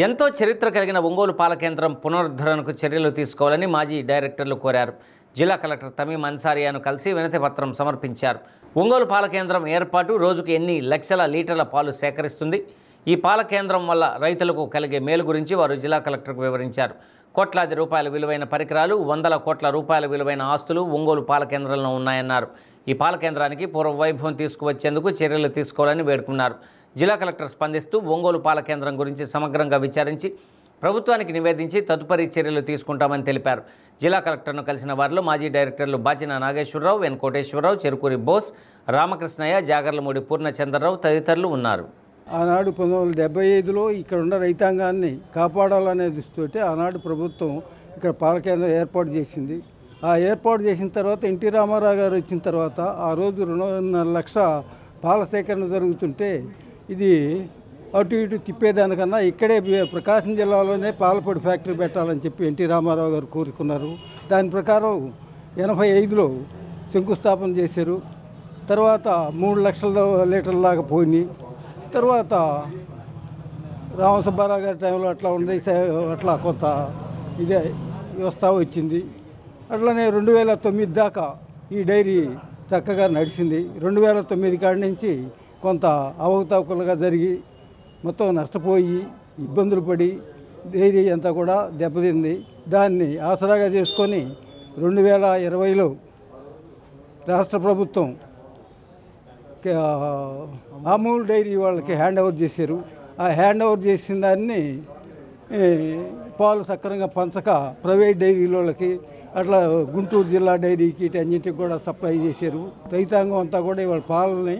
ఎంతో చరిత్ర కలిగిన ఒంగోలు పాల కేంద్రం పునరుద్ధరణకు చర్యలు తీసుకోవాలని మాజీ డైరెక్టర్లు కోరారు. జిల్లా కలెక్టర్ తమీం అన్సారియాను కలిసి వినతిపత్రం సమర్పించారు. ఒంగోలు పాల కేంద్రం ఏర్పాటు రోజుకు ఎన్ని లక్షల లీటర్ల పాలు సేకరిస్తుంది, ఈ పాల కేంద్రం వల్ల రైతులకు కలిగే మేలు గురించి వారు జిల్లా కలెక్టర్కు వివరించారు. కోట్లాది రూపాయల విలువైన పరికరాలు, వందల కోట్ల రూపాయల విలువైన ఆస్తులు ఒంగోలు పాల కేంద్రంలో ఉన్నాయన్నారు. ఈ పాల కేంద్రానికి పూర్వ వైభవం తీసుకువచ్చేందుకు చర్యలు తీసుకోవాలని వేడుకున్నారు. జిల్లా కలెక్టర్ స్పందిస్తూ ఒంగోలు పాల కేంద్రం గురించి సమగ్రంగా విచారించి ప్రభుత్వానికి నివేదించి తదుపరి చర్యలు తీసుకుంటామని తెలిపారు. జిల్లా కలెక్టర్ను కలిసిన వారిలో మాజీ డైరెక్టర్లు బాచిన నాగేశ్వరరావు, ఎన్ కోటేశ్వరరావు, చెరుకూరి బోస్, రామకృష్ణయ్య, జాగర్లమూడి పూర్ణచంద్రరావు తదితరులు ఉన్నారు. ఆనాడు 1975లో ఇక్కడ ఉన్న రైతాంగాన్ని కాపాడాలనే దృష్టితోటి ఆనాడు ప్రభుత్వం ఇక్కడ పాల కేంద్రం ఏర్పాటు చేసింది. ఆ ఏర్పాటు చేసిన తర్వాత ఎన్టీ రామారావు గారు వచ్చిన తర్వాత ఆ రోజు 2.5 లక్షల పాల సేకరణ జరుగుతుంటే ఇది అటు ఇటు తిప్పేదానికన్నా ఇక్కడే ప్రకాశం జిల్లాలోనే పాలపొడి ఫ్యాక్టరీ పెట్టాలని చెప్పి ఎన్టీ రామారావు గారు కోరుకున్నారు. దాని ప్రకారం 85లో శంకుస్థాపన చేశారు. తర్వాత 3 లక్షల లీటర్ల దాకా పోయినాయి. తర్వాత రామసుబ్బారావు గారి టైంలో అట్లా ఉంది, అట్లా కొంత ఇదే వ్యవస్థ వచ్చింది. అట్లనే 2009 దాకా ఈ డైరీ చక్కగా నడిచింది. 2009 కాడి నుంచి కొంత అవకతవకలుగా జరిగి మొత్తం నష్టపోయి ఇబ్బందులు పడి డైరీ అంతా కూడా దెబ్బతింది. దాన్ని ఆసరాగా చేసుకొని 2020లో రాష్ట్ర ప్రభుత్వం అమూల్ డైరీ వాళ్ళకి హ్యాండ్ ఓవర్ చేశారు. ఆ హ్యాండ్ ఓవర్ చేసిన దాన్ని పాలు సక్రమంగా పంచక ప్రైవేట్ డైరీల వాళ్ళకి అట్లా గుంటూరు జిల్లా డైరీకి అన్నింటికి కూడా సప్లై చేశారు. రైతాంగం అంతా కూడా ఇవాళ పాలని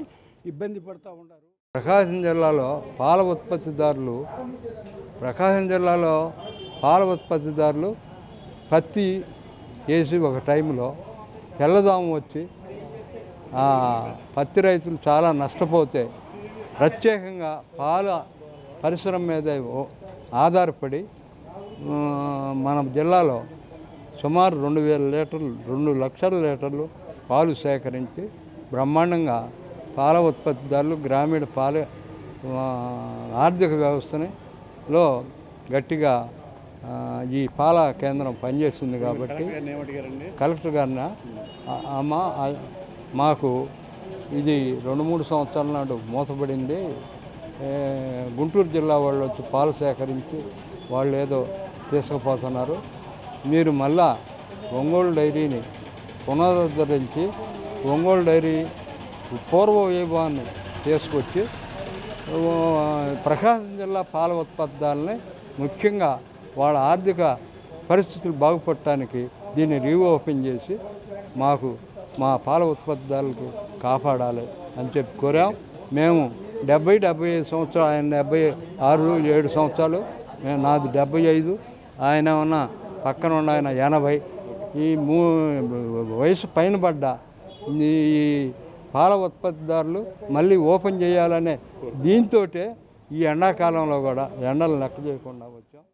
ఇబ్బంది పడుతూ ఉన్నారు. ప్రకాశం జిల్లాలో పాల ఉత్పత్తిదారులు పత్తి వేసి ఒక టైంలో తెల్లదోమ వచ్చి పత్తి రైతులు చాలా నష్టపోతే ప్రత్యేకంగా పాల పరిశ్రమ మీద ఆధారపడి మన జిల్లాలో సుమారు 2,000 లీటర్లు 2 లక్షల లీటర్లు పాలు సేకరించి బ్రహ్మాండంగా పాల ఉత్పత్తిదారులు గ్రామీణ పాల ఆర్థిక వ్యవస్థలో గట్టిగా ఈ పాల కేంద్రం పనిచేస్తుంది. కాబట్టి కలెక్టర్ గారిన మాకు ఇది 2-3 సంవత్సరాల నాడు మూతపడింది, గుంటూరు జిల్లా వాళ్ళు వచ్చి పాలు సేకరించి వాళ్ళు ఏదో తీసుకుపోతున్నారు, మీరు మళ్ళా ఒంగోలు డైరీని పునరుద్ధరించి ఒంగోలు డైరీ పూర్వ వైభవాన్ని తీసుకొచ్చి ప్రకాశం జిల్లా పాల ఉత్పత్తిదారులని ముఖ్యంగా వాళ్ళ ఆర్థిక పరిస్థితులు బాగుపడటానికి దీన్ని రీఓపెన్ చేసి మాకు మా పాల ఉత్పత్తిదారులకు కాపాడాలి అని చెప్పి కోరాం. మేము 70-75 సంవత్సరాలు, ఆయన 76-7 సంవత్సరాలు, నాది 75, ఆయన ఉన్న పక్కన ఉన్న ఆయన 80. ఈ వయసు పైన పడ్డ ఈ పాల ఉత్పత్తిదారులు మళ్ళీ ఓపెన్ చేయాలనే దీంతో ఈ ఎండాకాలంలో కూడా ఎండలు లెక్క చేయకుండా వచ్చాం.